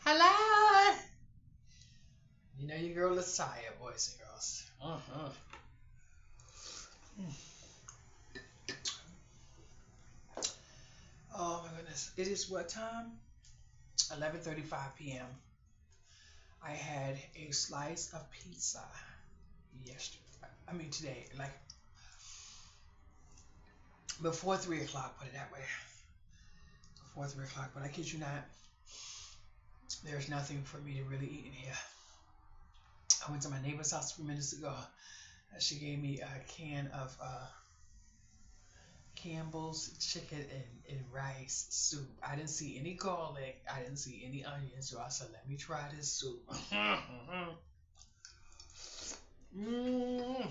Hello. You know your girl is tired, boys and girls. Oh my goodness. It is what time? 11:35 p.m. I had a slice of pizza yesterday. I mean today, like before 3 o'clock. Put it that way. Before 3 o'clock. But I kid you not, there's nothing for me to really eat in here. I went to my neighbor's house a few minutes ago. She gave me a can of Campbell's chicken and rice soup. I didn't see any garlic. I didn't see any onions. So I said, let me try this soup. mm.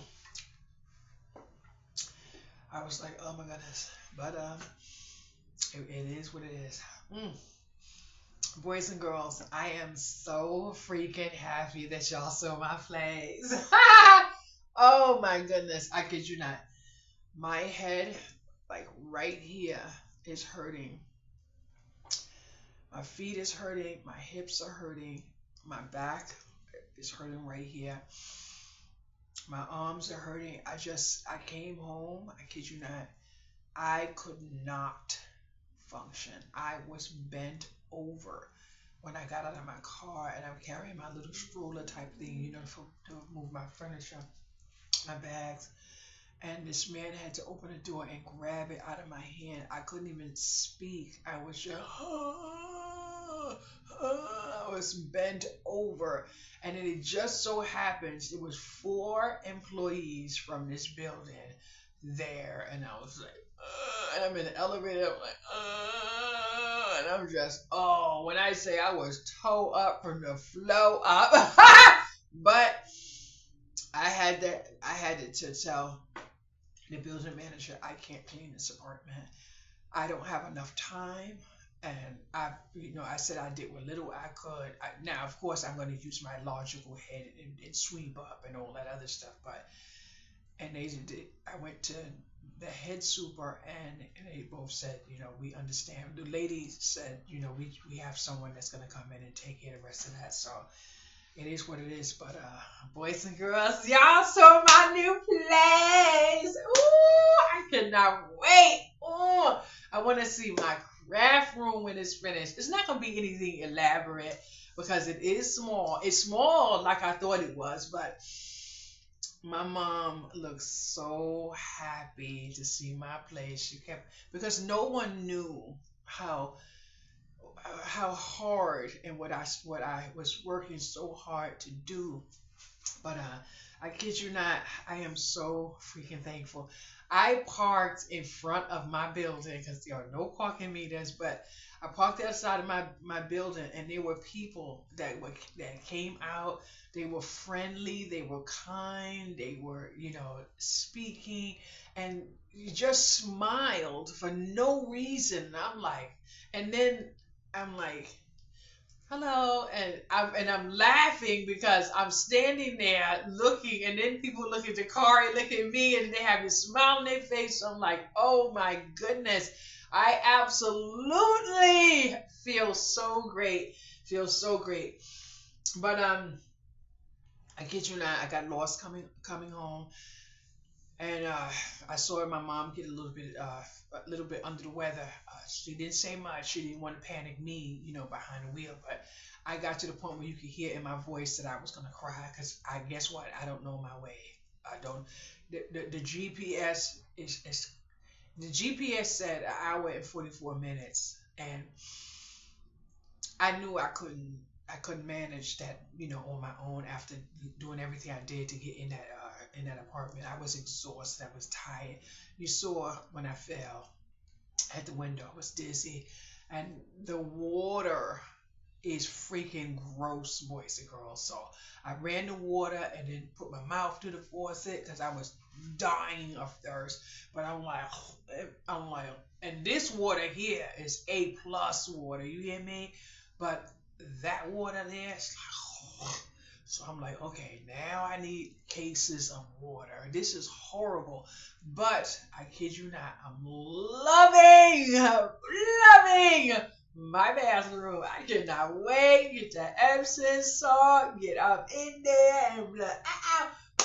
I was like, oh my goodness. But it is what it is. Boys and girls, I am so freaking happy that y'all saw my plays. Oh my goodness. I kid you not. My head, like right here, is hurting. My feet is hurting. My hips are hurting. My back is hurting right here. My arms are hurting. I came home. I kid you not. I could not function. I was bent over when I got out of my car, and I'm carrying my little stroller type thing, to move my furniture, my bags. And this man had to open the door and grab it out of my hand. I couldn't even speak. I was just, I was bent over. And then it just so happens it was 4 employees from this building there. And I was like, and I'm in the elevator. I'm like, and I'm just, when I say I was toe up from the flow up. But I had to tell the building manager, I can't clean this apartment. I don't have enough time. And I said I did what little I could. Now, of course, I'm going to use my logical head and sweep up and all that other stuff. And they did. I went to the head super, and they both said, we understand. The lady said, we have someone that's going to come in and take care of the rest of that. So it is what it is. But boys and girls, y'all saw my new place. Ooh, I cannot wait. Ooh, I want to see my craft room when it's finished. It's not going to be anything elaborate because it is small. It's small like I thought it was, but my mom looks so happy to see my place. Because no one knew how hard and what I was working so hard to do. But I kid you not, I am so freaking thankful. I parked in front of my building because there are no parking meters, but I parked outside of my building, and there were people that came out. They were friendly, they were kind, they were, speaking, and just smiled for no reason. And then I'm like, hello, and I'm laughing because I'm standing there looking, and then people look at the car and look at me, and they have a smile on their face. So I'm like, oh my goodness, I absolutely feel so great, But I kid you not, I got lost coming home, and I saw my mom get a little bit under the weather. She didn't say much. She didn't want to panic me, behind the wheel. But I got to the point where you could hear in my voice that I was gonna cry because I guess what? I don't know my way. I don't. The GPS is the GPS said an hour and 44 minutes, and I knew I couldn't manage that, on my own after doing everything I did to get in that apartment. I was exhausted. I was tired. You saw when I fell at the window. I was dizzy, and the water is freaking gross, boys and girls. So I ran the water and then put my mouth to the faucet because I was dying of thirst. But I'm like, and this water here is A+ water. You hear me? But that water there, it's like, so I'm like, okay, now I need cases of water. This is horrible. But I kid you not, I'm loving my bathroom. I cannot wait. Get the Epsom salt, get up in there and blah,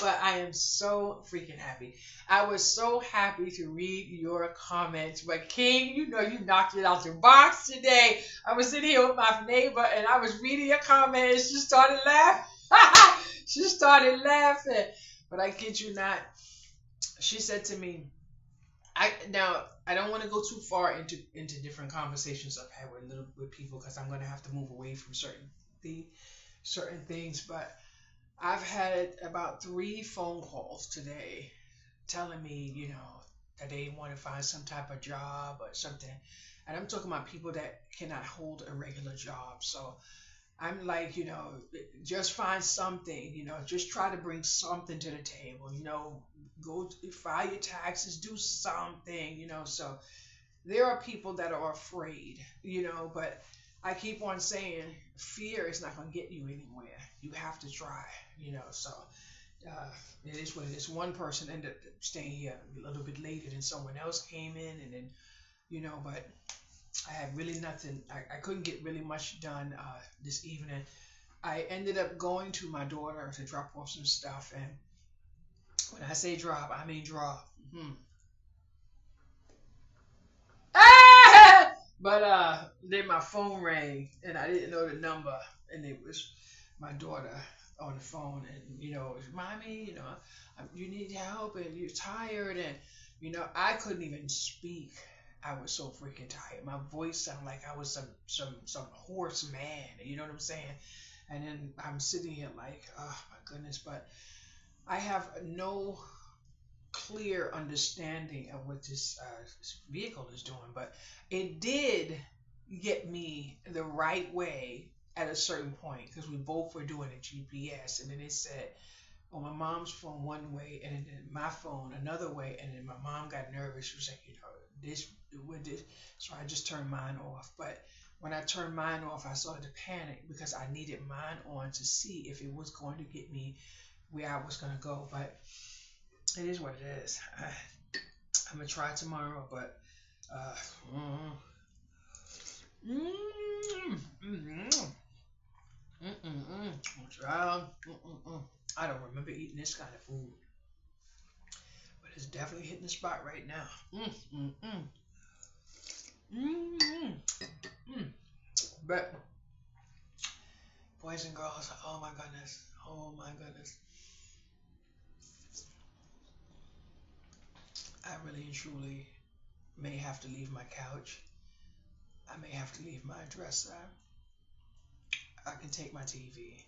but I am so freaking happy. I was so happy to read your comments. But King, you know you knocked it out the box today. I was sitting here with my neighbor and I was reading your comments. She started laughing. She started laughing. But I kid you not. She said to me, I don't want to go too far into different conversations I've had with people because I'm gonna have to move away from the certain things. But I've had about 3 phone calls today telling me, that they want to find some type of job or something. And I'm talking about people that cannot hold a regular job. So I'm like, just find something, just try to bring something to the table, go file your taxes, do something, So there are people that are afraid, but I keep on saying fear is not going to get you anywhere. You have to try, So uh, it is what it is. One person ended up staying here a little bit later than someone else came in, and then, but I had really nothing. I couldn't get really much done this evening. I ended up going to my daughter to drop off some stuff, and when I say drop, I mean drop. Ah! But then my phone rang, and I didn't know the number, and it was my daughter on the phone, and mommy, you need help, and you're tired, and I couldn't even speak. I was so freaking tired. My voice sounded like I was some hoarse man. You know what I'm saying? And then I'm sitting here like, oh my goodness. But I have no clear understanding of what this vehicle is doing. But it did get me the right way at a certain point because we both were doing a GPS, and then it said on my mom's phone one way, and then my phone another way, and then my mom got nervous. She was like, this with this, so I just turned mine off. But when I turned mine off, I started to panic because I needed mine on to see if it was going to get me where I was going to go. But it is what it is. I'm gonna try tomorrow, but uh, mm, mm, mm, child, I don't remember eating this kind of food, but it's definitely hitting the spot right now. Mm, mm. But boys and girls, oh my goodness, oh my goodness, I really and truly may have to leave my couch. I may have to leave my dresser. I can take my TV.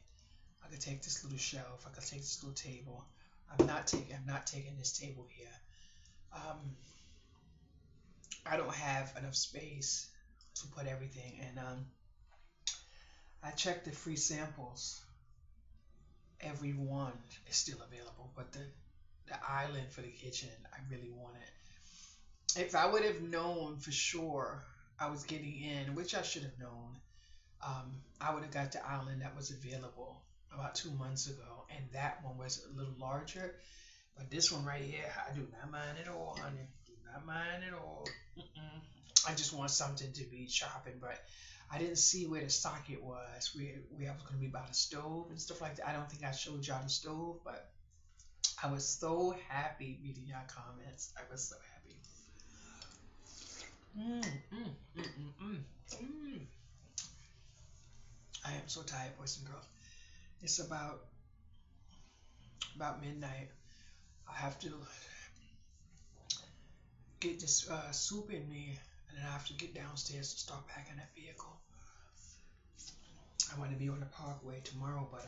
I can take this little shelf. I can take this little table. I'm not taking this table here. Um, I don't have enough space to put everything. And I checked the free samples. Every one is still available, but the island for the kitchen, I really want it. If I would have known for sure I was getting in, which I should have known, I would have got the island that was available about 2 months ago, and that one was a little larger. But this one right here, I do not mind at all, honey. Do not mind at all. I just want something to be chopping, but I didn't see where the socket was. Where I was going to be by the stove and stuff like that. I don't think I showed y'all the stove, but I was so happy reading y'all comments. I was so happy. Mm, mm, mm, mm, mm, mm. I am so tired, boys and girls. It's about midnight. I have to get this soup in me, and then I have to get downstairs and start packing that vehicle. I want to be on the Parkway tomorrow, but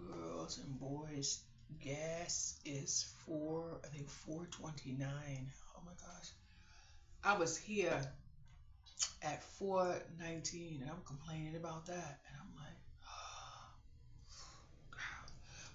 girls and boys, gas is I think 4.29. Oh my gosh, I was here at 4.19, and I'm complaining about that, and I'm like,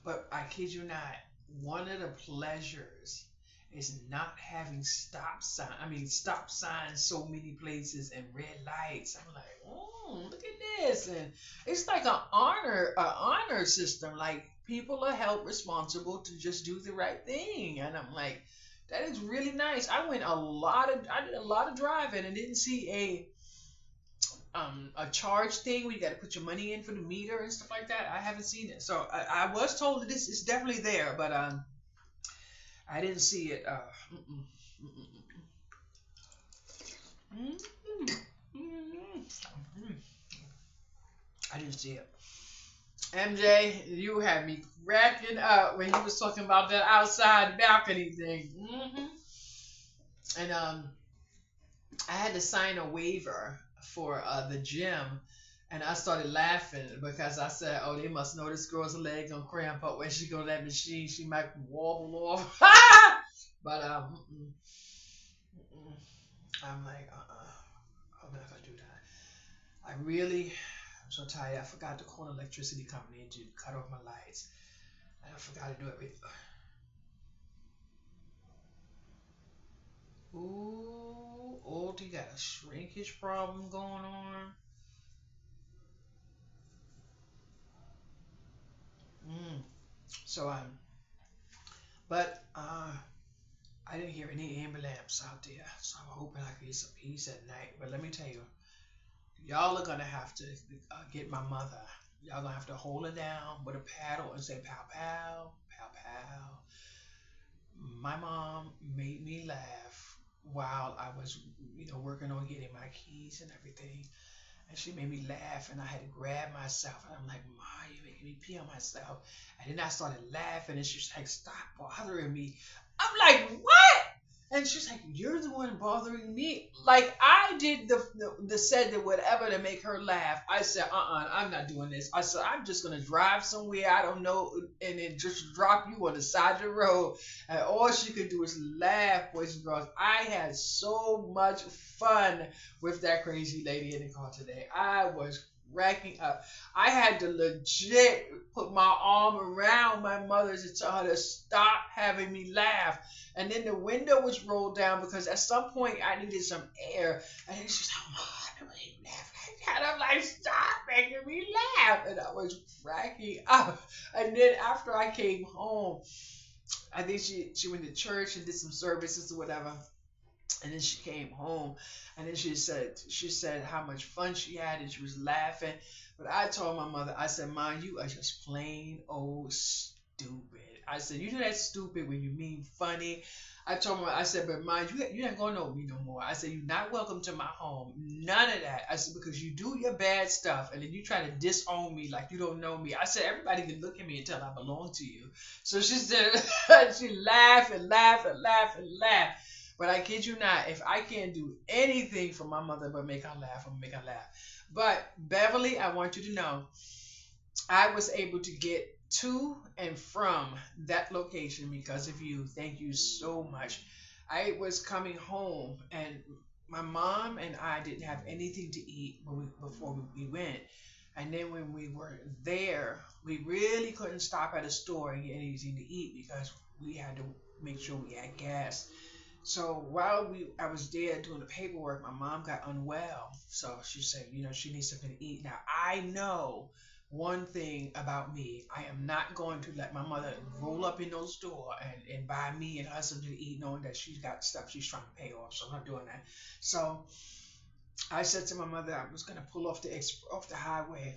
but I kid you not, one of the pleasures is not having stop signs so many places and red lights. I'm like, oh, look at this. And it's like an honor system. Like people are held responsible to just do the right thing. And I'm like, that is really nice. I did a lot of driving and didn't see a charge thing where you got to put your money in for the meter and stuff like that. I haven't seen it, so I was told that this is definitely there, but I didn't see it. Mm-mm, mm-mm, mm-mm, mm-mm, mm-mm. I didn't see it. MJ, you had me cracking up when you was talking about that outside balcony thing. And I had to sign a waiver for the gym, and I started laughing because I said, "Oh, they must know this girl's leg gonna cramp up when she go to that machine. She might wobble off." But mm-mm, mm-mm. I'm like, I'm not gonna do that. I'm so tired. I forgot to call the electricity company to cut off my lights, and I forgot to do it. Ooh, old, you got a shrinkage problem going on. Mm. So but I didn't hear any ambulance out there, so I'm hoping I can get some peace at night. But let me tell you, y'all are gonna have to get my mother. Y'all gonna have to hold her down with a paddle and say pow pow pow pow. My mom made me laugh while I was, working on getting my keys and everything. And she made me laugh, and I had to grab myself. And I'm like, Ma, you're making me pee on myself. And then I started laughing, and she's like, stop bothering me. I'm like, what? And she's like, you're the one bothering me. Like, I did the said the whatever to make her laugh. I said, I'm not doing this. I said, I'm just going to drive somewhere I don't know and then just drop you on the side of the road. And all she could do is laugh, boys and girls. I had so much fun with that crazy lady in the car today. I was racking up. I had to legit put my arm around my mother to tell her to stop having me laugh. And then the window was rolled down because at some point I needed some air. And then she's like, "Oh, I don't want you to laugh like that." I'm like, stop making me laugh. And I was cracking up. And then after I came home, I think she went to church and did some services or whatever. And then she came home, and then she said how much fun she had, and she was laughing. But I told my mother, I said, "Mom, you are just plain old stupid." I said, "You do that stupid when you mean funny." I told her, I said, "But mind you, you're not going to know me no more." I said, "You're not welcome to my home. None of that." I said, "Because you do your bad stuff, and then you try to disown me like you don't know me." I said, "Everybody can look at me and tell I belong to you." So she said, she laughed and laughed and laughed and laughed. But I kid you not, if I can't do anything for my mother but make her laugh, I'm gonna make her laugh. But Beverly, I want you to know, I was able to get to and from that location because of you. Thank you so much. I was coming home and my mom and I didn't have anything to eat before we went. And then when we were there, we really couldn't stop at a store and get anything to eat because we had to make sure we had gas. So while I was there doing the paperwork, my mom got unwell. So she said, she needs something to eat. Now I know one thing about me. I am not going to let my mother roll up in those store and buy me and her something to eat knowing that she's got stuff she's trying to pay off. So I'm not doing that. So I said to my mother I was gonna pull off the highway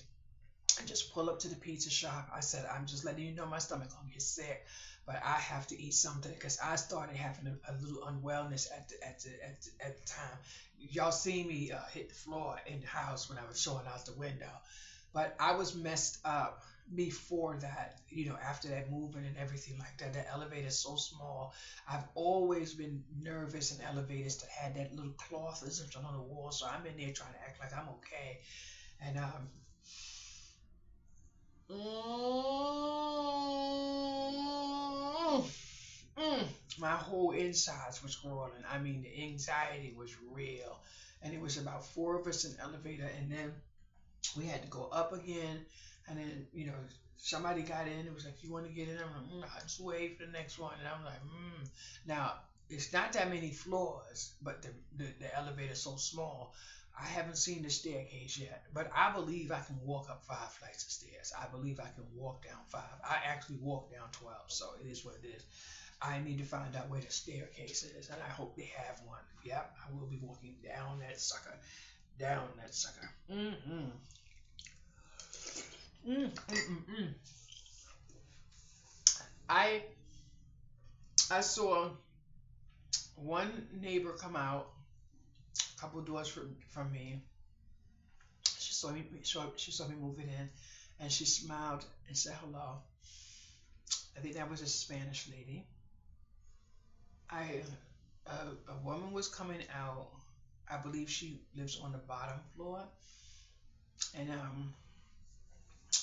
and just pull up to the pizza shop. I said, I'm just letting you know my stomach gonna get sick, but I have to eat something because I started having a little unwellness at the time. Y'all see me hit the floor in the house when I was showing out the window, but I was messed up before that. After that movement and everything like that. The elevator's so small. I've always been nervous in elevators that had that little cloth or something on the wall, so I'm in there trying to act like I'm okay. And Mm, mm. My whole insides was crawling. I mean, the anxiety was real. And it was about four of us in the elevator, and then we had to go up again. And then, somebody got in. It was like, "You want to get in?" I'm like, "I just wait for the next one." And I'm like, Now, it's not that many floors, but the elevator's so small. I haven't seen the staircase yet, but I believe I can walk up 5 flights of stairs. I believe I can walk down five. I actually walked down 12, so it is what it is. I need to find out where the staircase is, and I hope they have one. Yep, I will be walking down that sucker. down that sucker. Mm-hmm. Mm-mm-mm-mm. I I saw one neighbor come out a couple doors from me. She saw me moving in, and she smiled and said hello. I think that was a Spanish lady. I a woman was coming out. I believe she lives on the bottom floor, and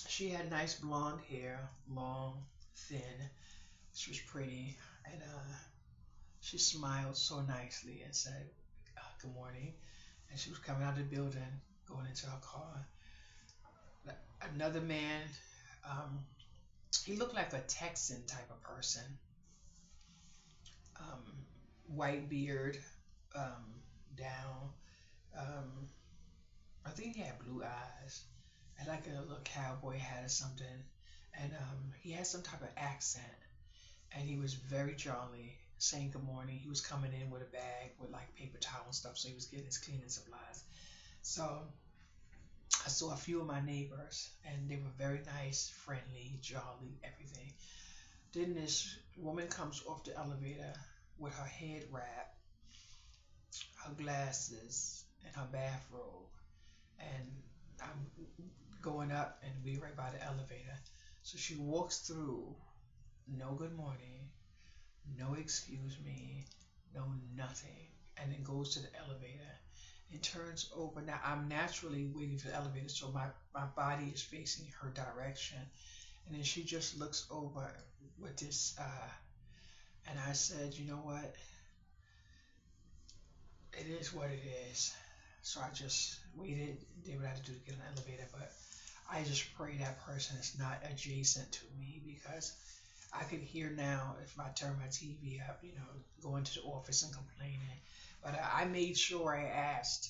she had nice blonde hair, long, thin. She was pretty, and she smiled so nicely and said, "Good morning." And she was coming out of the building, going into her car. Another man, um, he looked like a Texan type of person, um, white beard, um, down. Um, I think he had blue eyes and like a little cowboy hat or something. And he had some type of accent, and he was very jolly, saying good morning. He was coming in with a bag with like paper towel and stuff, so he was getting his cleaning supplies. So I saw a few of my neighbors, and they were very nice, friendly, jolly, everything. Then this woman comes off the elevator with her head wrap, her glasses, and her bathrobe. And I'm going up, and we right by the elevator. So she walks through, no good morning, no excuse me, no nothing, and then goes to the elevator and turns over. Now I'm naturally waiting for the elevator, so my body is facing her direction, and then she just looks over with this. And I said, you know what? It is what it is. So I just waited, did what I had to do to get an elevator, but I just pray that person is not adjacent to me because I could hear now if I turn my TV up, going to the office and complaining. But I made sure I asked,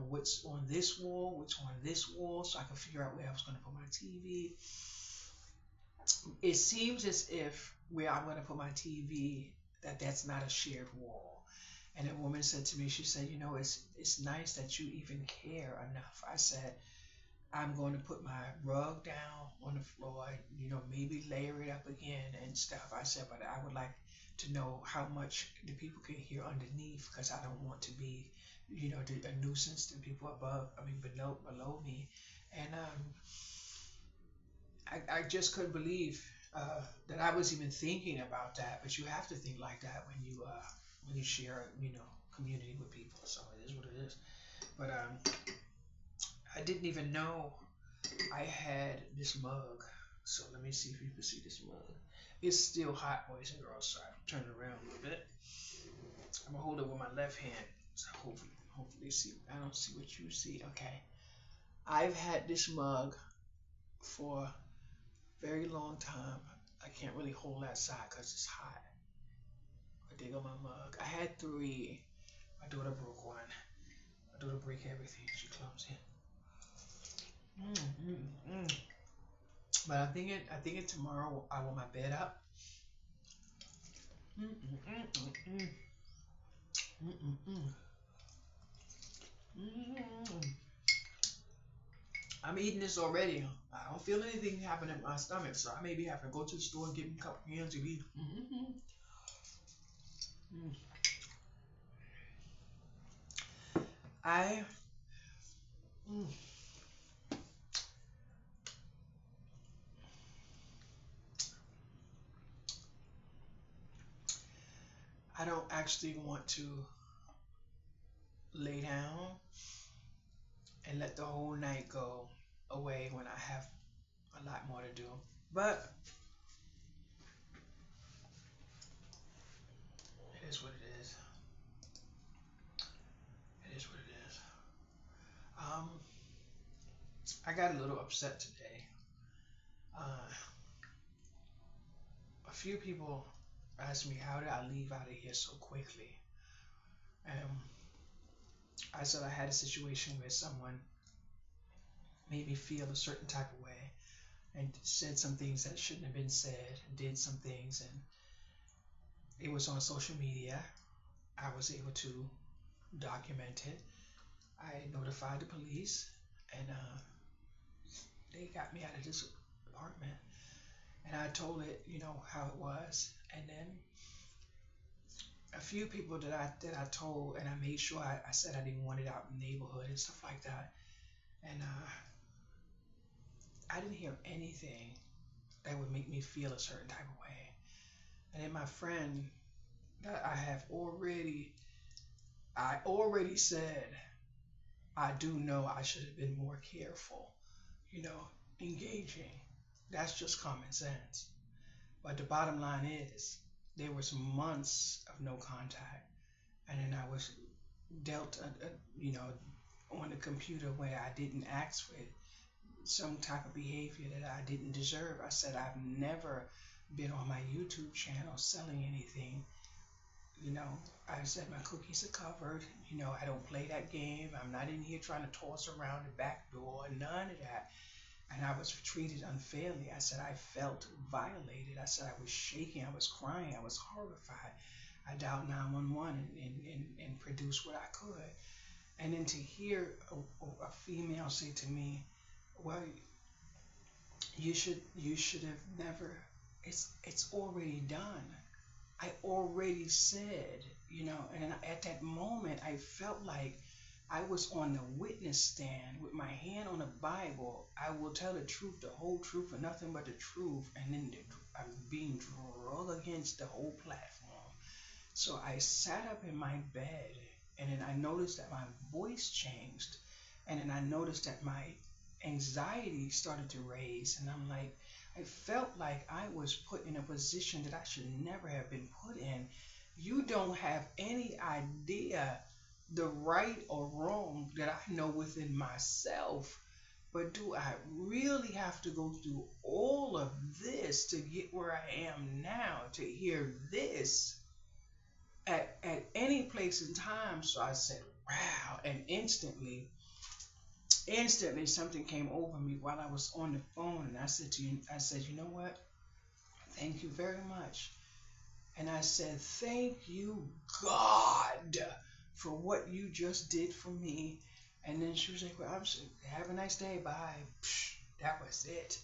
what's on this wall, what's on this wall, so I could figure out where I was going to put my TV. It seems as if where I'm going to put my TV, that's not a shared wall. And a woman said to me, she said, it's nice that you even care enough. I said, I'm going to put my rug down on the floor, maybe layer it up again and stuff. I said, but I would like to know how much the people can hear underneath because I don't want to be, a nuisance to people below me. And I just couldn't believe that I was even thinking about that. But you have to think like that when you share, community with people. So it is what it is. But I didn't even know I had this mug. So let me see if you can see this mug. It's still hot, boys and girls. So I turn it around a little bit. I'm gonna hold it with my left hand. So hopefully see. I don't see what you see. Okay. I've had this mug for a very long time. I can't really hold that side because it's hot. I dig on my mug. I had three. My daughter broke one. My daughter break everything. She clumsy. Mm, mm, mm. But I think it tomorrow. I want my bed up. Mm, mm, mm, mm, mm. Mm, mm, mm. Mm. I'm eating this already. I don't feel anything happening in my stomach, so I maybe have to go to the store and get me a couple cans of eat. Mm-hmm. Mm. I mm, I don't actually want to lay down and let the whole night go away when I have a lot more to do. But it is what it is. It is what it is. Um, I got a little upset today. Uh, a few people asked me how did I leave out of here so quickly, and I said I had a situation where someone made me feel a certain type of way and said some things that shouldn't have been said, and did some things, and it was on social media. I was able to document it. I notified the police, and they got me out of this apartment. And I told it, how it was. And then a few people that I told, and I made sure I said I didn't want it out in the neighborhood and stuff like that. And I didn't hear anything that would make me feel a certain type of way. And then my friend that I already said, I do know I should have been more careful, you know, engaging. That's just common sense. But the bottom line is, there was months of no contact, and then I was dealt, on the computer where I didn't ask for it, some type of behavior that I didn't deserve. I said I've never been on my YouTube channel selling anything. You know, I said my cookies are covered. I don't play that game. I'm not in here trying to toss around the back door, none of that. And I was treated unfairly. I said I felt violated. I said I was shaking. I was crying. I was horrified. I dialed 911 and produced what I could. And then to hear a female say to me, "Well, you should have never. It's already done. I already said, and at that moment, I felt like I was on the witness stand with my hand on the Bible. I will tell the truth, the whole truth, and nothing but the truth. And then I'm being drug against the whole platform. So I sat up in my bed, and then I noticed that my voice changed. And then I noticed that my anxiety started to raise. And I'm like, I felt like I was put in a position that I should never have been put in. You don't have any idea the right or wrong that I know within myself. But do I really have to go through all of this to get where I am now, to hear this at any place in time?" So I said, wow. And instantly something came over me while I was on the phone. And I said, you know what? Thank you very much. And I said, thank you, God, for what you just did for me. And then she was like, well, have a nice day. Bye. Psh, that was it.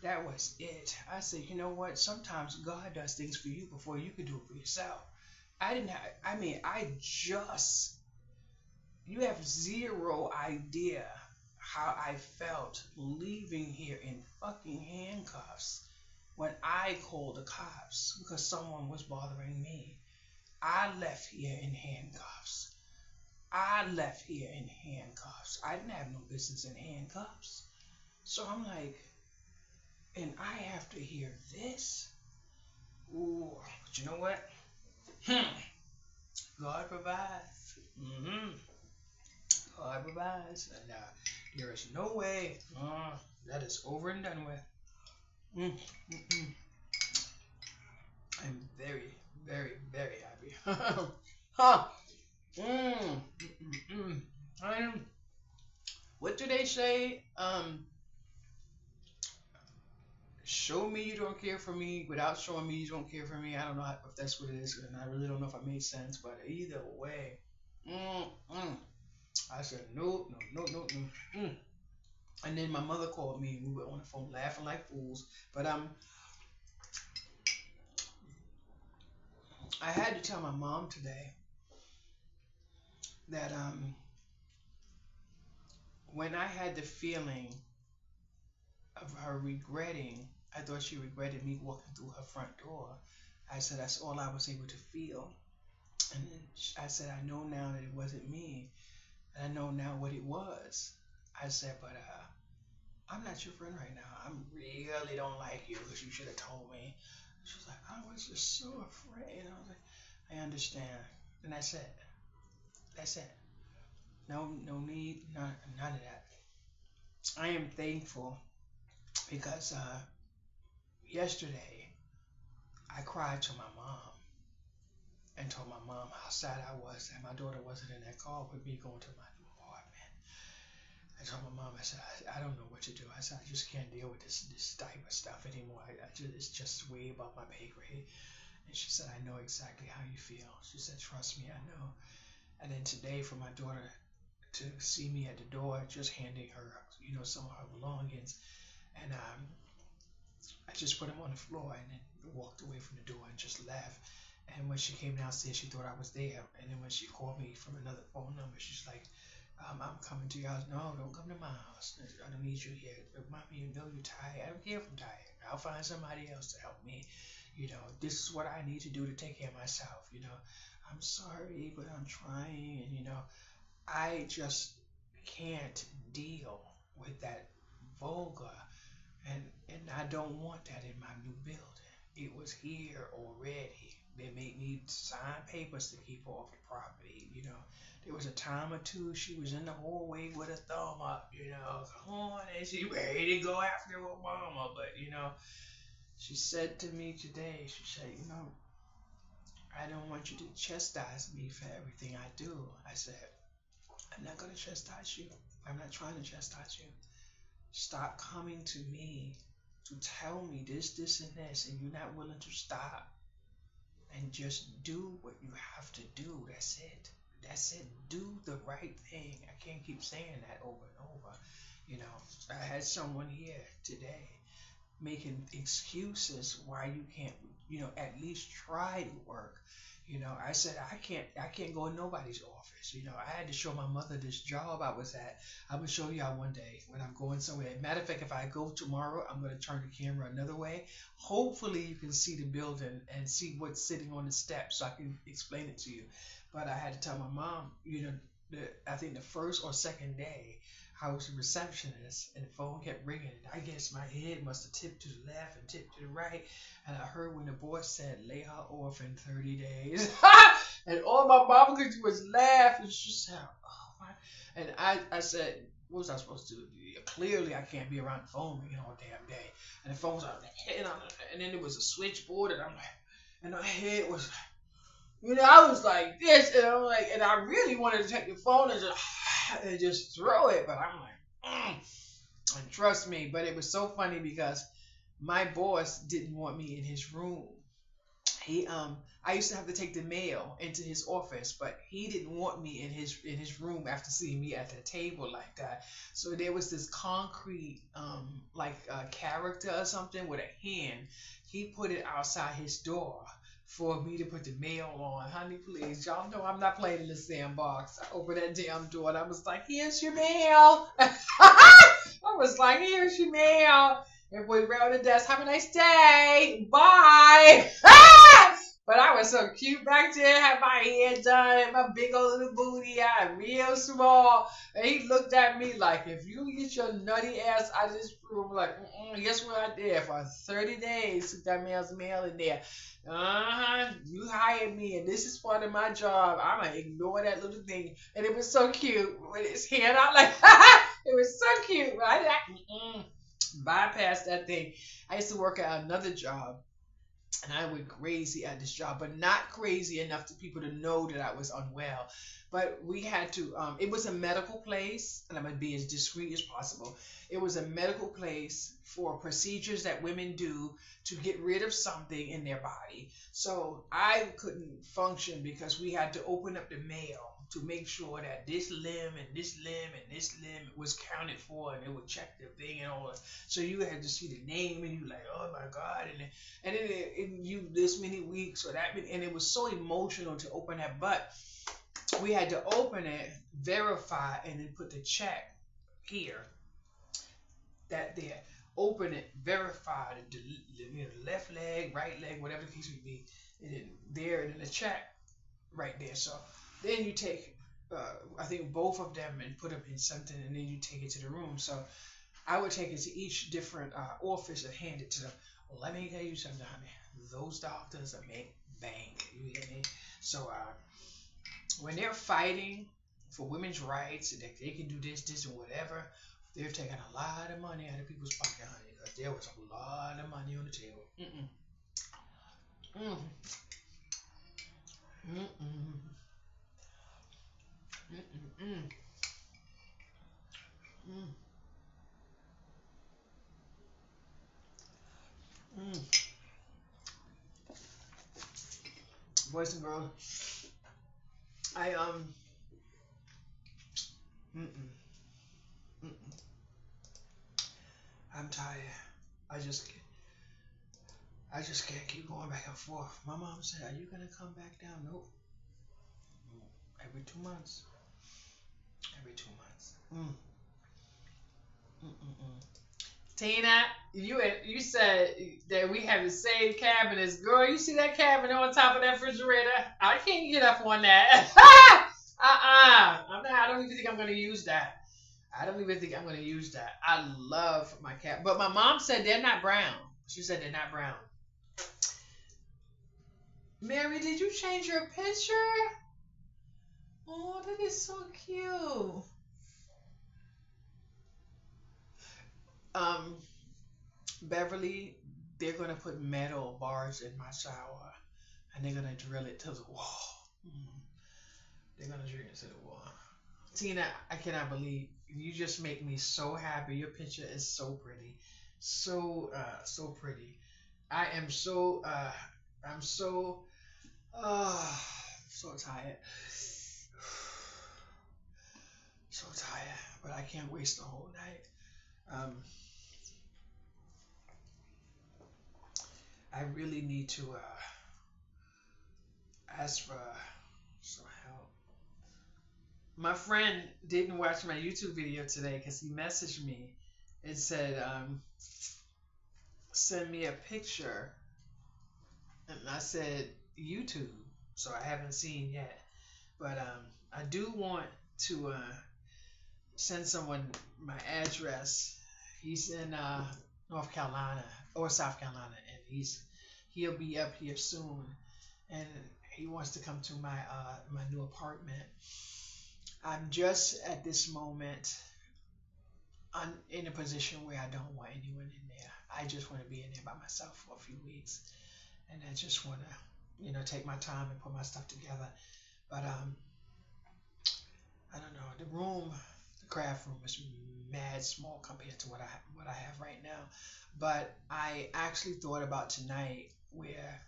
That was it. I said, you know what? Sometimes God does things for you before you can do it for yourself. I didn't have, I mean, you have zero idea how I felt leaving here in fucking handcuffs when I called the cops because someone was bothering me. I left here in handcuffs. I left here in handcuffs. I didn't have no business in handcuffs. So I'm like, and I have to hear this? Ooh, but you know what? God provides. God provides. And there is no way that is over and done with. Mm, mm, mm. I'm very, very, very happy. Huh. Mm, mm, mm, mm. What do they say? Show me you don't care for me without showing me you don't care for me. I don't know if that's what it is, and I really don't know if I made sense. But either way, mm, mm. I said no, no, no, no, no. And then my mother called me, and we were on the phone laughing like fools. But I had to tell my mom today that when I had the feeling of her regretting, I thought she regretted me walking through her front door. I said that's all I was able to feel. And then I said I know now that it wasn't me, and I know now what it was. I said, but I'm not your friend right now. I really don't like you because you should have told me. She was like, I was just so afraid. And I was like, I understand. And that's it. That's it. No, no need, none of that. I am thankful because yesterday I cried to my mom and told my mom how sad I was that my daughter wasn't in that car with me going to my new apartment. I told my mom, I said, I don't know what to do. I said, I just can't deal with this type of stuff anymore. It's just way above my pay grade. And she said, I know exactly how you feel. She said, trust me, I know. And then today for my daughter to see me at the door, just handing her, some of her belongings, and I just put them on the floor and then walked away from the door and just left. And when she came downstairs, she thought I was there. And then when she called me from another phone number, she's like, I'm coming to your house. No, don't come to my house. I don't need you here. Mommy, you know you're tired. I don't care if I'm tired. I'll find somebody else to help me. This is what I need to do to take care of myself. I'm sorry, but I'm trying. And, I just can't deal with that vulgar. And I don't want that in my new building. It was here already. They made me sign papers to keep off the property. There was a time or two she was in the hallway with a thumb up. Come on, and she ready to go after Obama. But she said to me today, she said, I don't want you to chastise me for everything I do. I said, I'm not gonna chastise you. I'm not trying to chastise you. Stop coming to me to tell me this, and this, and you're not willing to stop and just do what you have to do. That's it. That's it. Do the right thing. I can't keep saying that over and over. I had someone here today making excuses why you can't, at least try to work. I said I can't go in nobody's office. I had to show my mother this job I was at. I'm gonna show y'all one day when I'm going somewhere. Matter of fact, if I go tomorrow, I'm gonna turn the camera another way. Hopefully, you can see the building and see what's sitting on the steps, so I can explain it to you. But I had to tell my mom, I think the first or second day, I was a receptionist, and the phone kept ringing. And I guess my head must have tipped to the left and tipped to the right, and I heard when the boy said, "Lay her off in 30 days." And all my mama could do was laugh, and she said, "Oh my!" And I said, "What was I supposed to do? Clearly, I can't be around the phone ringing all damn day." And the phone was out, and then there was a switchboard, and I'm like, and my head was, I was like this, and I'm like, and I really wanted to take the phone and just throw it, but I'm like, and trust me, but it was so funny because my boss didn't want me in his room. He I used to have to take the mail into his office, but he didn't want me in his room after seeing me at the table like that. So there was this concrete like character or something with a hand. He put it outside his door for me to put the mail on. Honey, please, y'all know I'm not playing in the sandbox. I opened that damn door and I was like, "Here's your mail." I was like, "Here's your mail." Everybody around the desk, "Have a nice day. Bye." But I was so cute back there, had my hair done, my big old little booty out, real small. And he looked at me like, "If you get your nutty ass out of this room," like, guess what I did? For 30 days, took that man's mail in there. You hired me, and this is part of my job. I'm going to ignore that little thing. And it was so cute with his hand out like, it was so cute. I bypassed that thing. I used to work at another job, and I went crazy at this job, but not crazy enough to people to know that I was unwell. But we had to, it was a medical place, and I'm going to be as discreet as possible. It was a medical place for procedures that women do to get rid of something in their body. So I couldn't function because we had to open up the mail to make sure that this limb and this limb and this limb was counted for, and it would check the thing and all that. So you had to see the name, and you like, "Oh my God," and then you this many weeks or that many, and it was so emotional to open that. But we had to open it, verify, and then put the check here, that there. Open it, verify the left leg, right leg, whatever the case may be, and then there, and then the check right there. So then you take, I think both of them and put them in something, and then you take it to the room. So I would take it to each different office and hand it to them. Well, let me tell you something, honey. Those doctors are make bank. You hear me? So when they're fighting for women's rights, that they can do this, and whatever, they're taking a lot of money out of people's pocket, honey, because there was a lot of money on the table. Mm. Mm-mm. Mm-mm. Mm. Mm. Boys and girls, I tired. I just I just can't keep going back and forth. My mom said, "Are you gonna come back down?" Nope. Every 2 months. Every 2 months. Mm-mm-mm. Tina, you said that we have the same cabinets. Girl, you see that cabinet on top of that refrigerator? I can't get up on that. I don't even think I'm gonna use that. I don't even think I'm gonna use that. I love my cat, but my mom said they're not brown. She said they're not brown. Mary, did you change your picture? Oh, that is so cute. Um, Beverly, they're gonna put metal bars in my shower, and they're gonna drill it to the wall. They're gonna drill it to the wall. Tina, I cannot believe you just make me so happy. Your picture is so pretty, so pretty. I am I'm uh, so tired, so tired. But I can't waste the whole night. Um, I really need to ask for some help. My friend didn't watch my YouTube video today because he messaged me and said, send me a picture. And I said, YouTube. So I haven't seen yet. But I do want to send someone my address. He's in North Carolina or South Carolina, and he'll be up here soon, and he wants to come to my new apartment. I'm just at this moment. I'm in a position where I don't want anyone in there. I just want to be in there by myself for a few weeks, and I just want to, take my time and put my stuff together. But I don't know. The craft room is mad small compared to what I have right now. But I actually thought about tonight where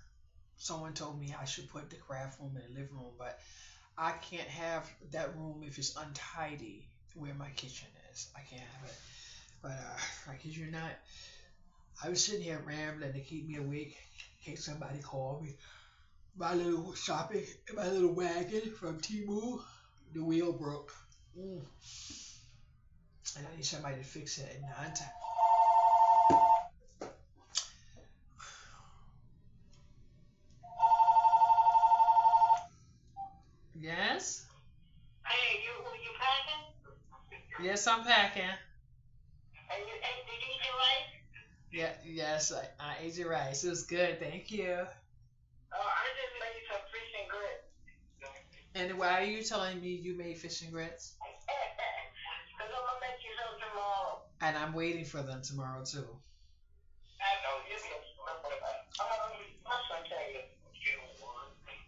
someone told me I should put the craft room in the living room, but I can't have that room if it's untidy where my kitchen is. I can't have it. But I kid you not, I was sitting here rambling to keep me awake in case somebody called me. My little wagon from Temu, the wheel broke. And I need somebody to fix it at 9 times. Yes? Hey, you packing? Yes, I'm packing. Did you eat your rice? Yeah, yes, I ate your rice. It was good, thank you. Oh, I just made some fish and grits. And why are you telling me you made fish and grits? Because I'm going to make you some tomorrow. And I'm waiting for them tomorrow too. I know, you can. My son tell you.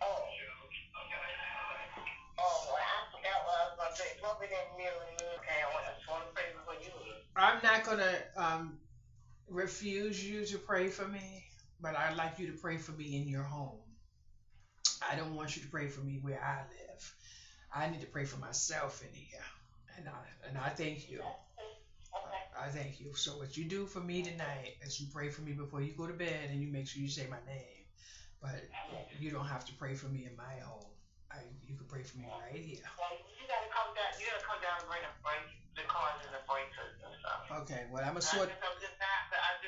Oh. Oh, well, I forgot what I was going to say. What we didn't really need. Okay, I just want to pray for you. I'm not gonna refuse you to pray for me, but I'd like you to pray for me in your home. I don't want you to pray for me where I live. I need to pray for myself in here, and I thank you. Okay. I thank you. So what you do for me tonight is you pray for me before you go to bed, and you make sure you say my name. But you don't have to pray for me in my home. You can pray for me right here. Well, you gotta come down. You gotta come down and bring the cars and the brakes and stuff. Okay. Well, I'm gonna sort. I'm just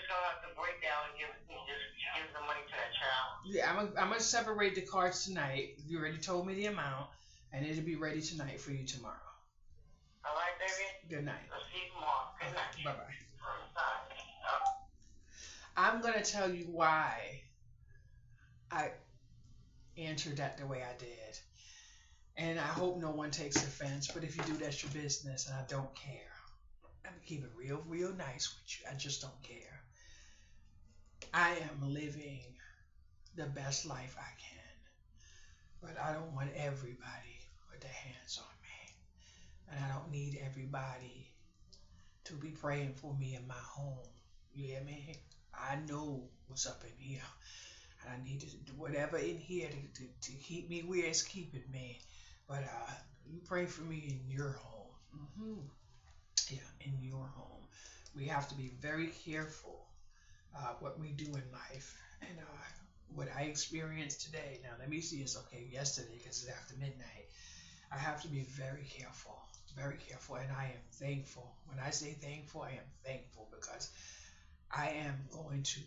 gonna have to break down and give the money to that child. Yeah, I'm gonna separate the cards tonight. You already told me the amount, and it'll be ready tonight for you tomorrow. All right, baby. Good night. I'll see you tomorrow. Good night. Bye bye. Bye. I'm gonna tell you why I answered that the way I did, and I hope no one takes offense. But if you do, that's your business, and I don't care. I'm gonna keep it real nice with you. I just don't care. I am living the best life I can, but I don't want everybody with their hands on me, and I don't need everybody to be praying for me in my home. You hear me? I know what's up in here, and I need to do whatever in here to keep me where it's keeping me. But you pray for me in your home. Yeah, in your home. We have to be very careful what we do in life. And what I experienced today, now let me see, it's okay yesterday because it's after midnight. I have to be very careful, and I am thankful. When I say thankful, I am thankful because I am going to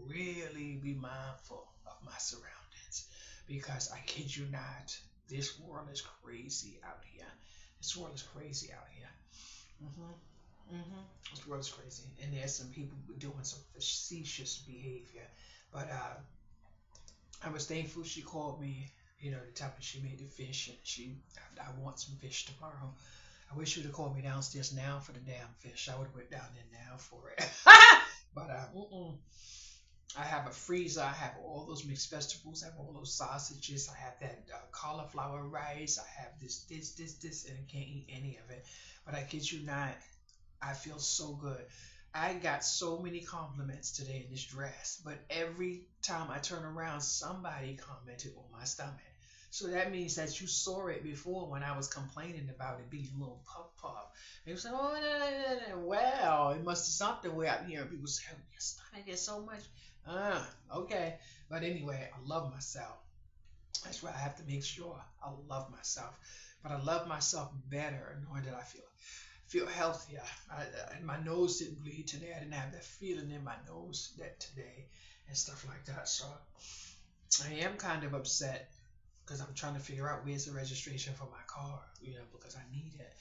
really be mindful of my surroundings because I kid you not, this world is crazy out here. This world is crazy out here. This world is crazy, and there's some people doing some facetious behavior. But I was thankful she called me. You know, the time that she made the fish, and I want some fish tomorrow. I wish you'd have called me downstairs now for the damn fish. I would have went down there now for it. But I have a freezer. I have all those mixed vegetables. I have all those sausages. I have that cauliflower rice. I have this, and I can't eat any of it. But I kid you not, I feel so good. I got so many compliments today in this dress, but every time I turn around, somebody commented on my stomach. So that means that you saw it before when I was complaining about it being a little puff puff. They said, "Oh, well, it must be something where I'm hearing people say, oh, your stomach is so much." Okay. But anyway, I love myself. That's why I have to make sure I love myself. But I love myself better knowing that I feel healthier. My nose didn't bleed today. I didn't have that feeling in my nose that today and stuff like that. So I am kind of upset because I'm trying to figure out where's the registration for my car, because I need it.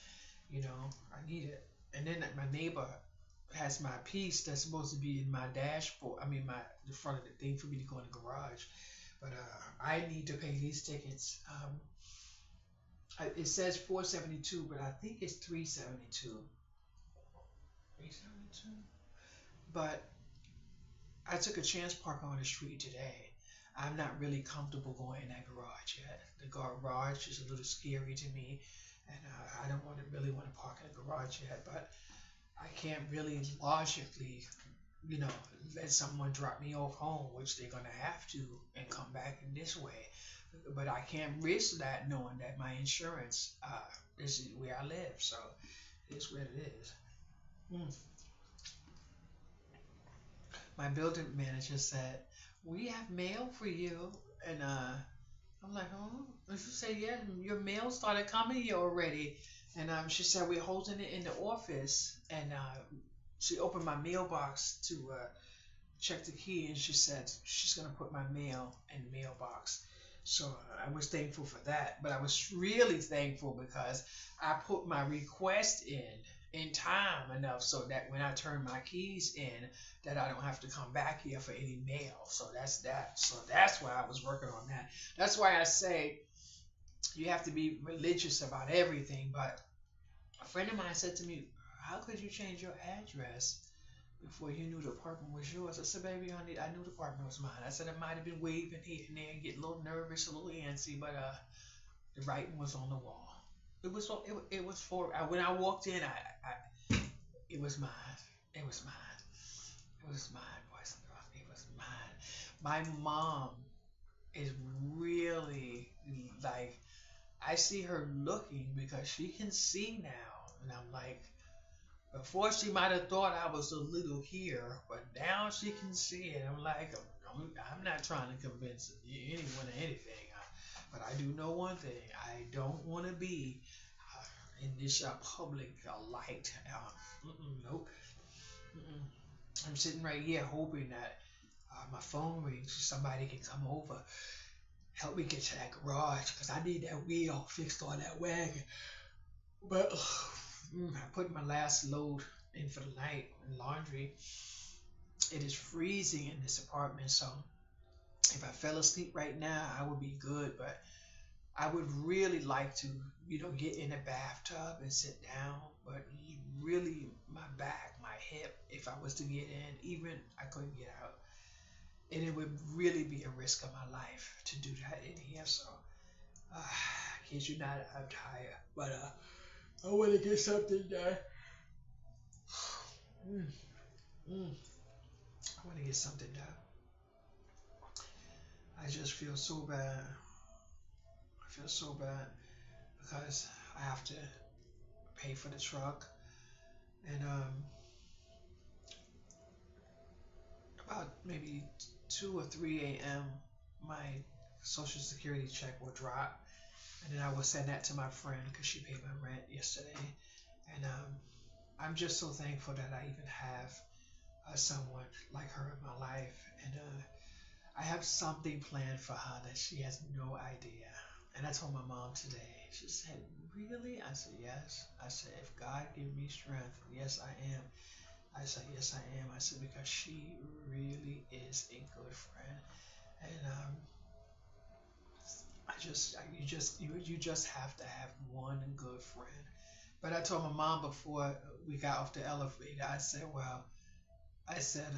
I need it. And then my neighbor has my piece that's supposed to be in my dashboard. I mean, the front of the thing for me to go in the garage. But I need to pay these tickets. It says 472, but I think it's 372. 372. But I took a chance park on the street today. I'm not really comfortable going in that garage yet. The garage is a little scary to me, and I don't really want to park in the garage yet. But I can't really logically, you know, let someone drop me off home, which they're gonna have to, and come back in this way. But I can't risk that knowing that my insurance is where I live. So it's what it is. Mm. My building manager said, "We have mail for you," and I'm like, "Oh," and she said, "Yeah, your mail started coming here already." And she said, "We're holding it in the office," and she opened my mailbox to checked the key, and she said she's gonna put my mail in the mailbox. So I was thankful for that, but I was really thankful because I put my request in time enough so that when I turn my keys in, that I don't have to come back here for any mail. So that's that. So that's why I was working on that. That's why I say you have to be religious about everything. But a friend of mine said to me, "How could you change your address before you knew the apartment was yours?" I said, "Baby, honey, I knew the apartment was mine." I said, "I might have been waving here and there and get a little nervous, a little antsy, but the writing was on the wall. It was for when I walked in, it was mine. It was mine. It was mine, boys and girls. It was mine." My mom is really like, I see her looking because she can see now, and I'm like, before she might have thought I was a little here, but now she can see it. I'm like, I'm not trying to convince anyone of anything. But I do know one thing. I don't want to be in this public light. Nope. Mm-mm. I'm sitting right here hoping that my phone rings, somebody can come over, help me get to that garage, because I need that wheel fixed on that wagon. But I put my last load in for the night in laundry. It is freezing in this apartment, so if I fell asleep right now, I would be good. But I would really like to, get in a bathtub and sit down. But really, my back, my hip, if I was to get in, even I couldn't get out. And it would really be a risk of my life to do that in here. So, kid you not, I'm tired. But I want to get something done. Mm, mm. I want to get something done. I just feel so bad. I feel so bad because I have to pay for the truck, and about maybe 2 or 3 a.m., my Social Security check will drop, and then I will send that to my friend because she paid my rent yesterday. And I'm just so thankful that I even have someone like her in my life, and I have something planned for her that she has no idea. And I told my mom today. She said, "Really?" I said, "Yes." I said, "If God give me strength, yes, I am." I said, "Yes, I am." I said, "Because she really is a good friend." And you just have to have one good friend. But I told my mom before we got off the elevator, I said, well, I said,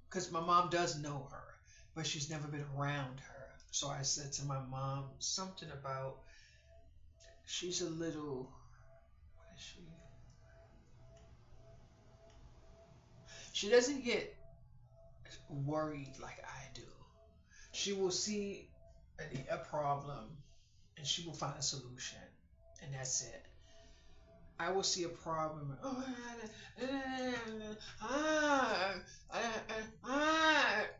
because my mom does know her, but she's never been around her. So I said to my mom something about she's a little, what is she? She doesn't get worried like I do. She will see a problem and she will find a solution, and that's it. I will see a problem. Oh,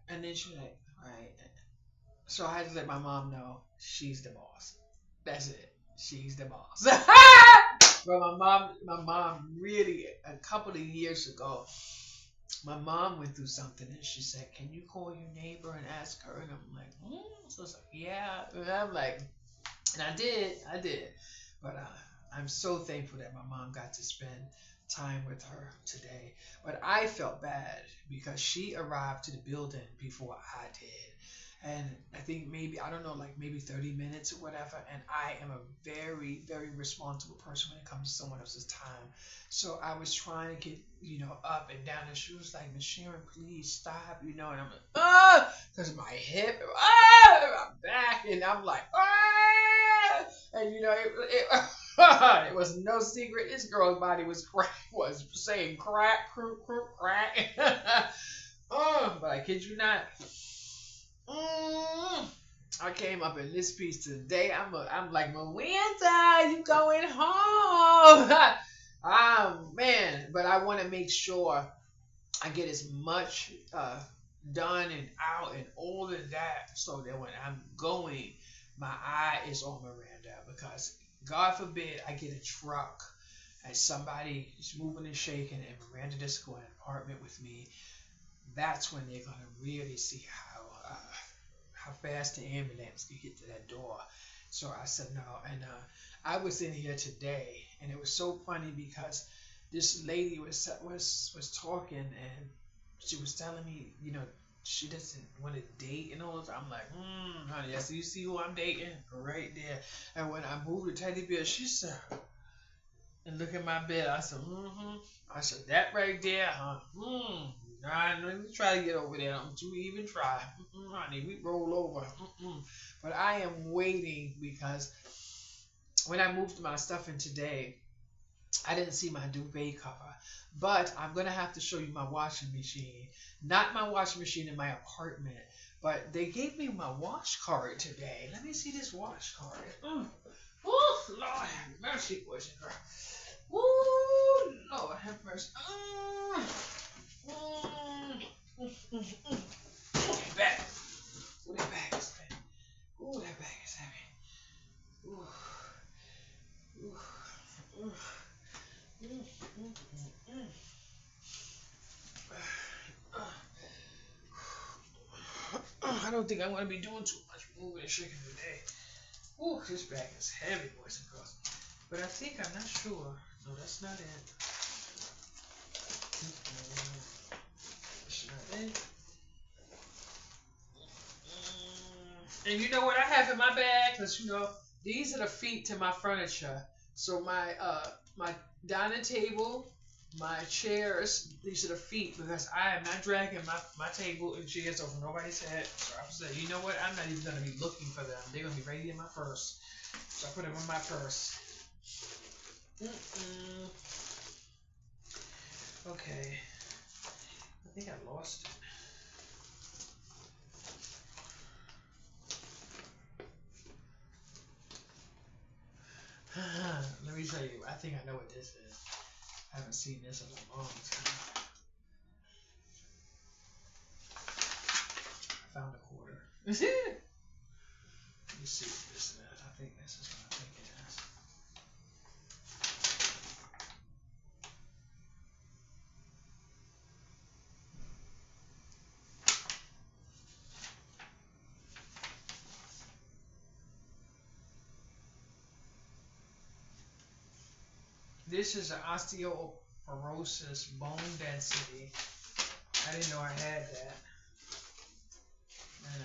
and then she's like, all right. So I had to let my mom know she's the boss. That's it. She's the boss. But my mom really a couple of years ago, my mom went through something and she said, "Can you call your neighbor and ask her?" And I'm like, So it's like, yeah. And I'm like, and I did. But I'm so thankful that my mom got to spend time with her today. But I felt bad because she arrived to the building before I did. And I think maybe, I don't know, like maybe 30 minutes or whatever. And I am a very, very responsible person when it comes to someone else's time. So I was trying to get, up and down. And she was like, "Miss Sharon, please stop," And I'm like, because my hip, my back. And I'm like, and it was no secret. This girl's body was saying crack, crack. But I kid you not. Mm, I came up in this piece today. I'm like, Miranda, you going home? Man, but I want to make sure I get as much done and out and all of that, so that when I'm going, my eye is on Miranda, because God forbid I get a truck and somebody is moving and shaking and Miranda just go in an apartment with me. That's when they're gonna really see how fast the ambulance can get to that door. So I said no, and I was in here today, and it was so funny because this lady was talking, and she was telling me, she doesn't want to date and all this. I'm like, honey, I see, you see who I'm dating right there. And when I moved the teddy bear, she said, and look at my bed. I said, I said, that right there, huh? Nah, let me try to get over there. Don't you even try. Honey, we roll over. But I am waiting because when I moved my stuff in today, I didn't see my duvet cover. But I'm going to have to show you my washing machine. Not my washing machine in my apartment, but they gave me my wash card today. Let me see this wash card. Oh, Lord have mercy, boys and girls. Ooh, Lord have mercy. That bag. Ooh, that bag is heavy. Ooh, that bag is heavy. Ooh, ooh, ooh, mm. I don't think I'm going to be doing too much moving and shaking today. Ooh, this bag is heavy, boys and girls. But I think, I'm not sure. No, that's not it. That's not it. And you know what I have in my bag? Because, these are the feet to my furniture. So my dining table, my chairs, these are the feet, because I am not dragging my table and chairs over nobody's head. So I said, you know what? I'm not even going to be looking for them. They're going to be right in my purse. So I put them in my purse. Okay. I think I lost it. Let me tell you, I think I know what this is. I haven't seen this in a long time. found a quarter. Let me see what this is. I think this is what I think it is. This is an osteoporosis bone density. I didn't know I had that. And,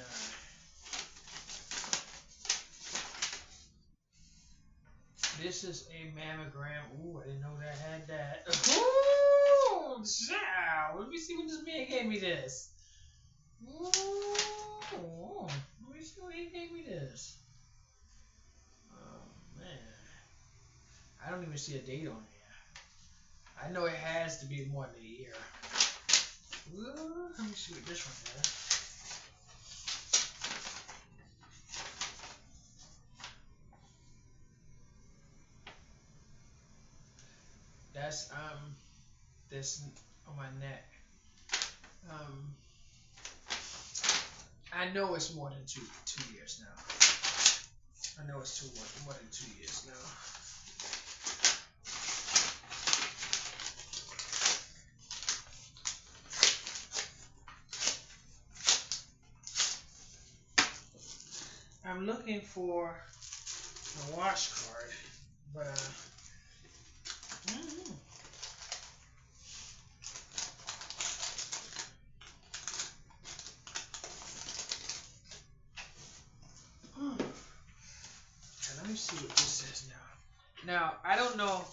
this is a mammogram. Ooh, I didn't know that I had that. Ooh, child. Let me see what this man gave me this. Ooh, let me see what he gave me this. Oh, man. I don't even see a date on here. I know it has to be more than a year. Ooh, let me see what this one is. That's this on my neck. I know it's more than two years now. I know it's more than 2 years now. I'm looking for a wash card, but let me see what this is now. Now, I don't know.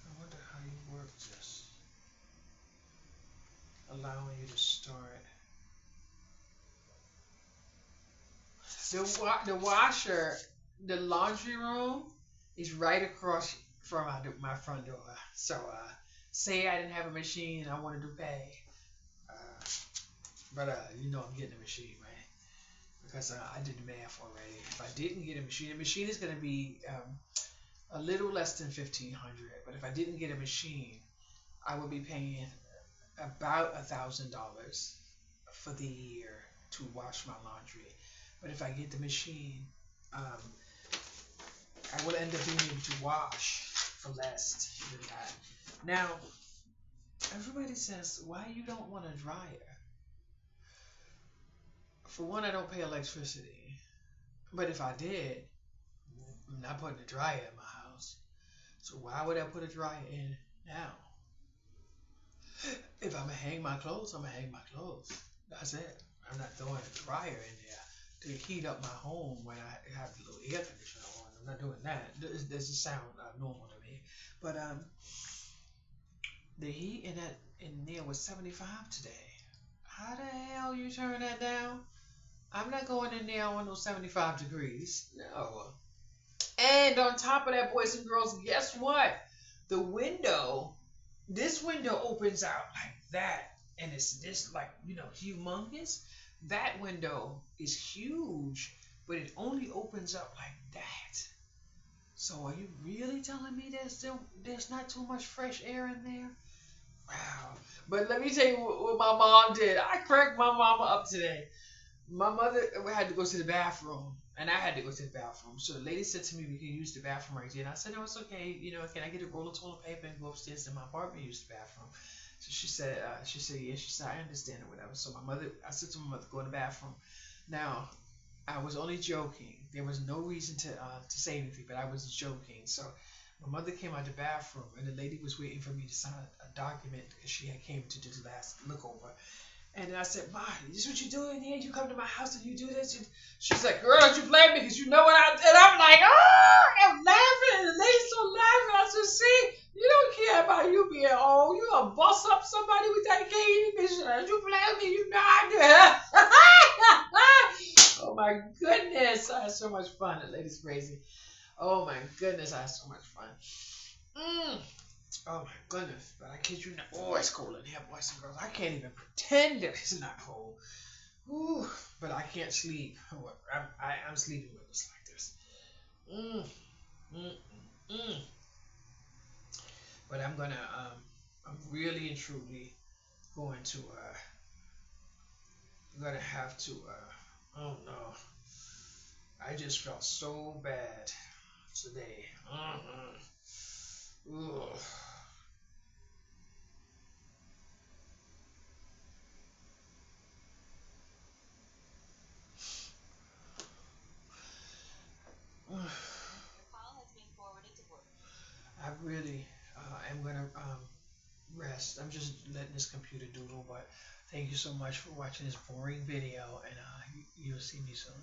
I wonder how you work this. Allowing you to start. The washer, the laundry room is right across from my front door. So, say I didn't have a machine I wanted to pay. But you know I'm getting a machine, right? Because I did the math already. If I didn't get a machine is going to be a little less than $1,500. But if I didn't get a machine, I would be paying about $1,000 for the year to wash my laundry. But if I get the machine, I will end up being able to wash for less than that. Now, everybody says, why you don't want a dryer? For one, I don't pay electricity. But if I did, I'm not putting a dryer in my house. So why would I put a dryer in now? If I'm going to hang my clothes, I'm going to hang my clothes. That's it. I'm not throwing a dryer in there to heat up my home when I have the little air conditioner on. I'm not doing that. This doesn't sound normal to me. But the heat in there was 75 today. How the hell you turn that down? I'm not going in there on those 75 degrees. No. And on top of that, boys and girls, guess what? This window opens out like that. And it's this, like, humongous. That window is huge, but it only opens up like that. So are you really telling me there's not too much fresh air in there? Wow. But let me tell you what my mom did. I cracked my mama up today. My mother had to go to the bathroom, and I had to go to the bathroom. So the lady said to me, we can use the bathroom right there. And I said, no, it's okay. Can I get a roll of toilet paper and go upstairs to my apartment and use the bathroom? So she said, yeah. She said, I understand or whatever. So I said to my mother, go in the bathroom. Now, I was only joking. There was no reason to say anything, but I was joking. So my mother came out the bathroom, and the lady was waiting for me to sign a document because she had came to do the last look over. And I said, Ma, is this what you do in here? You come to my house and you do this? And she's like, girl, don't you blame me because you know what I did. I'm like, I'm laughing. And the lady's so laughing. I said, see, you don't care about you being old. You going to bust up somebody with that cane. Don't you blame me? You know I do. Oh, my goodness. I had so much fun. The lady's crazy. Oh, my goodness. I had so much fun. Oh my goodness, but I kid you not. Oh, it's cold in here, boys and girls. I can't even pretend that it's not cold. Ooh, but I can't sleep. I'm sleeping with this like this. Mm, mm. But I'm really and truly going to, gonna have to, oh no, I just felt so bad today. Ugh. I really am gonna rest. I'm just letting this computer doodle, but thank you so much for watching this boring video, and you'll see me soon.